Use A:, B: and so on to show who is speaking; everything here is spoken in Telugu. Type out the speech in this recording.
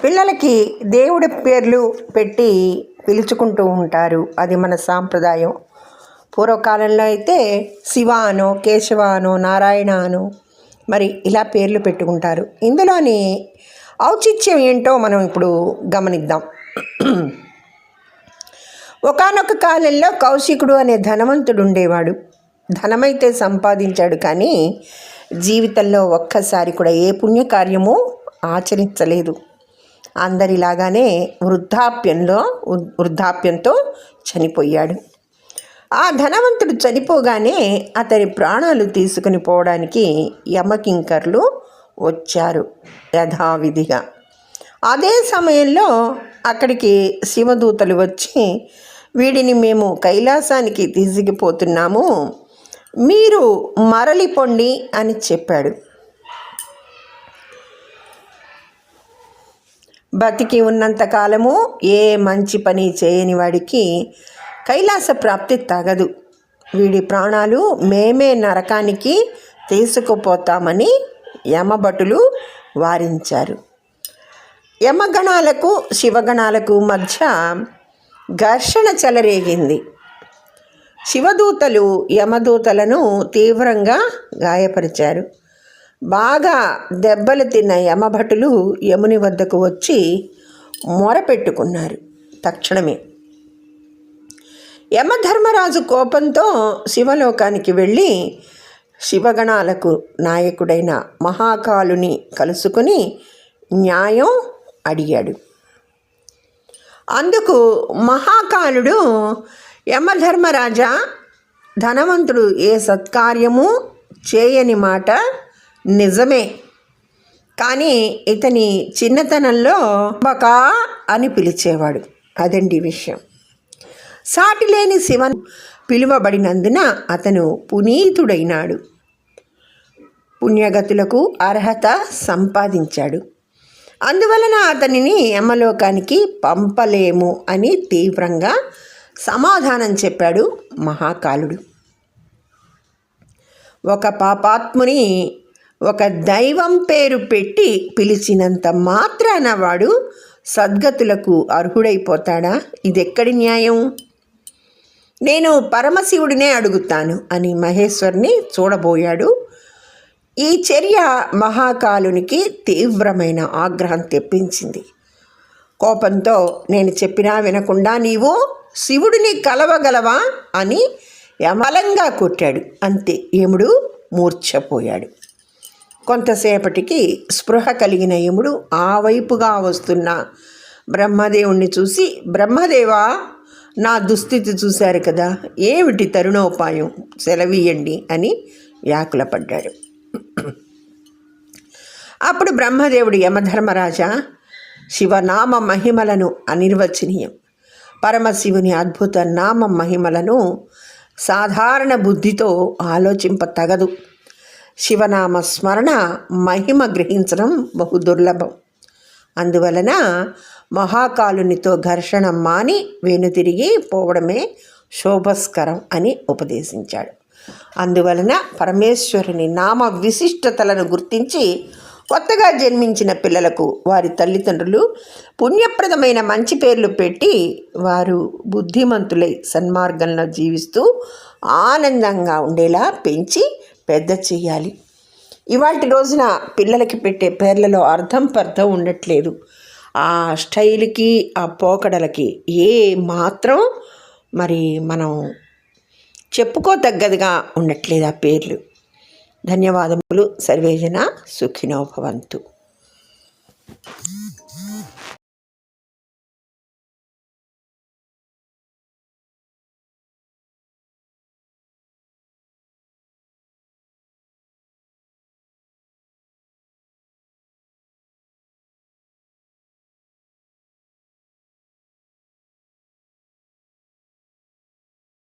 A: పిల్లలకి దేవుడి పేర్లు పెట్టి పిలుచుకుంటూ ఉంటారు. అది మన సాంప్రదాయం. పూర్వకాలంలో అయితే శివ అనో, కేశవ అనో, నారాయణ అనో మరి ఇలా పేర్లు పెట్టుకుంటారు. ఇందులోని ఔచిత్యం ఏంటో మనం ఇప్పుడు గమనిద్దాం. ఒకానొక కాలంలో కౌశికుడు అనే ధనవంతుడు ఉండేవాడు. ధనమైతే సంపాదించాడు, కానీ జీవితంలో ఒక్కసారి కూడా ఏ పుణ్యకార్యము ఆచరించలేదు. అందరిలాగానే వృద్ధాప్యంతో చనిపోయాడు. ఆ ధనవంతుడు చనిపోగానే అతని ప్రాణాలు తీసుకుని పోవడానికి యమకింకర్లు వచ్చారు యథావిధిగా. అదే సమయంలో అక్కడికి శివదూతలు వచ్చి, వీడిని మేము కైలాసానికి తీసుకుపోతున్నాము, మీరు మరలి పొండి అని చెప్పాడు. బతికి ఉన్నంతకాలము ఏ మంచి పని చేయని వాడికి కైలాస ప్రాప్తి తగదు. వీడి ప్రాణాలు మేమే నరకానికి తీసుకుపోతామని యమభటులు వారించారు. యమగణాలకు శివగణాలకు మధ్య ఘర్షణ చెలరేగింది. శివదూతలు యమదూతలను తీవ్రంగా గాయపరిచారు. బాగా దెబ్బలు తిన్న యమభటులు యముని వద్దకు వచ్చి మొరపెట్టుకున్నారు. తక్షణమే యమధర్మరాజు కోపంతో శివలోకానికి వెళ్ళి శివగణాలకు నాయకుడైన మహాకాలుని కలుసుకుని న్యాయం అడిగాడు. అందుకు మహాకాలుడు, యమధర్మరాజా, ధనవంతుడు ఏ సత్కార్యము చేయని మాట నిజమే, కానీ ఇతని చిన్నతనంలో బకా అని పిలిచేవాడు. అదండి విషయం. సాటిలేని శివన్ పిలువబడినందున అతను పునీతుడైనాడు, పుణ్యగతులకు అర్హత సంపాదించాడు. అందువలన అతనిని యమలోకానికి పంపలేము అని తీవ్రంగా సమాధానం చెప్పాడు మహాకాలుడు. ఒక పాపాత్ముని ఒక దైవం పేరు పెట్టి పిలిచినంత మాత్రాన వాడు సద్గతులకు అర్హుడైపోతాడా? ఇదెక్కడి న్యాయం? నేను పరమశివుడినే అడుగుతాను అని మహేశ్వరుని చూడబోయాడు. ఈ చర్య మహాకాలునికి తీవ్రమైన ఆగ్రహం తెప్పించింది. కోపంతో, నేను చెప్పినా వినకుండా నీవు శివుడిని కలవగలవా అని యమలంగా కొట్టాడు. అంతే, యముడు మూర్ఛపోయాడు. కొంతసేపటికి స్పృహ కలిగిన యముడు ఆ వైపుగా వస్తున్న బ్రహ్మదేవుణ్ణి చూసి, బ్రహ్మదేవా, నా దుస్థితి చూశారు కదా, ఏమిటి తరుణోపాయం, సెలవీయండి అని వ్యాకులపడ్డాడు. అప్పుడు బ్రహ్మదేవుడు, యమధర్మరాజా, శివనామ మహిమలను అనిర్వచనీయం. పరమశివుని అద్భుత నామ మహిమలను సాధారణ బుద్ధితో ఆలోచింప తగదు. శివనామ స్మరణ మహిమ గ్రహించడం బహు దుర్లభం. అందువలన మహాకాలునితో ఘర్షణ మాని వెనుతిరిగి పోవడమే శోభస్కరం అని ఉపదేశించాడు. అందువలన పరమేశ్వరుని నామ విశిష్టతలను గుర్తించి కొత్తగా జన్మించిన పిల్లలకు వారి తల్లిదండ్రులు పుణ్యప్రదమైన మంచి పేర్లు పెట్టి వారు బుద్ధిమంతులై సన్మార్గంలో జీవిస్తూ ఆనందంగా ఉండేలా పెంచి పెద్ద చేయాలి. ఇవాటి రోజున పిల్లలకి పెట్టే పేర్లలో అర్థం పర్థం ఉండట్లేదు. ఆ స్టైల్కి, ఆ పోకడలకి ఏ మాత్రం మరి మనం చెప్పుకోదగ్గదిగా ఉండట్లేదు ఆ పేర్లు. ధన్యవాదములు. సర్వేజన సుఖినో భవంతు.